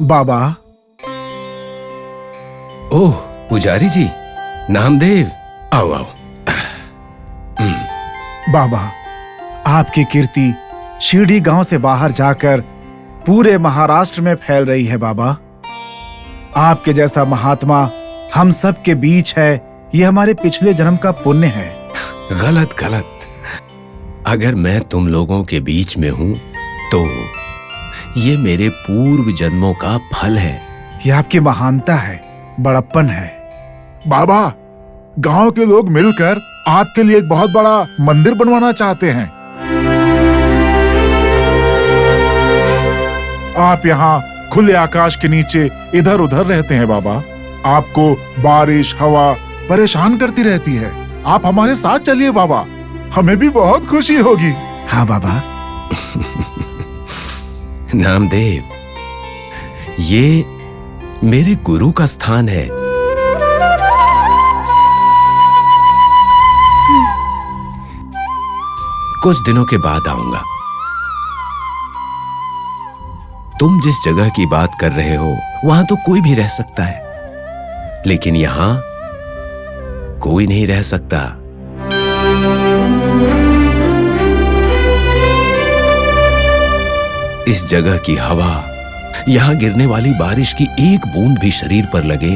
बाबा। ओह पुजारी जी, नामदेव, आओ आओ। बाबा, आपकी कीर्ति शिरडी गांव से बाहर जाकर पूरे महाराष्ट्र में फैल रही है बाबा। आपके जैसा महात्मा हम सब के बीच है, ये हमारे पिछले जन्म का पुण्य है। गलत गलत। अगर मैं तुम लोगों के बीच में हूं तो ये मेरे पूर्व जन्मों का फल है। ये आपकी महानता है, बड़प्पन है। बाबा, गांव के लोग मिलकर आपके लिए एक बहुत बड़ा मंदिर बनवाना चाहते हैं। आप यहाँ खुले आकाश के नीचे इधर उधर रहते हैं बाबा। आपको बारिश हवा परेशान करती रहती है। आप हमारे साथ चलिए बाबा, हमें भी बहुत खुशी होगी। हाँ बाबा। नामदेव, ये मेरे गुरु का स्थान है। कुछ दिनों के बाद आऊंगा। तुम जिस जगह की बात कर रहे हो वहां तो कोई भी रह सकता है, लेकिन यहां कोई नहीं रह सकता। इस जगह की हवा, यहां गिरने वाली बारिश की एक बूंद भी शरीर पर लगे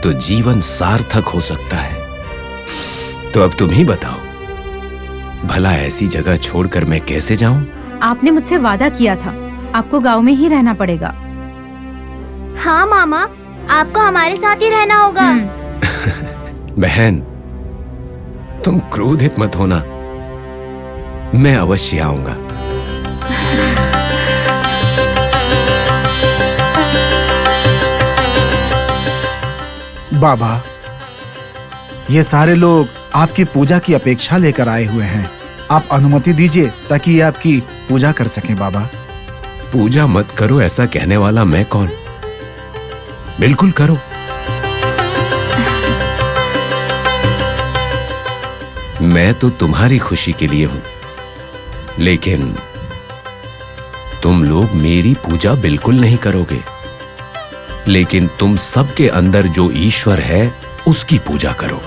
तो जीवन सार्थक हो सकता है। तो अब तुम ही बताओ, भला ऐसी जगह छोड़कर मैं कैसे जाऊं? आपने मुझसे वादा किया था, आपको गांव में ही रहना पड़ेगा। हाँ मामा, आपको हमारे साथ ही रहना होगा। बहन, तुम क्रोधित मत होना, मैं अवश्य आऊंगा। बाबा, ये सारे लोग आपकी पूजा की अपेक्षा लेकर आए हुए हैं। आप अनुमति दीजिए ताकि ये आपकी पूजा कर सकें। बाबा, पूजा मत करो ऐसा कहने वाला मैं कौन? बिल्कुल करो। मैं तो तुम्हारी खुशी के लिए हूं, लेकिन तुम लोग मेरी पूजा बिल्कुल नहीं करोगे। लेकिन तुम सबके अंदर जो ईश्वर है उसकी पूजा करो।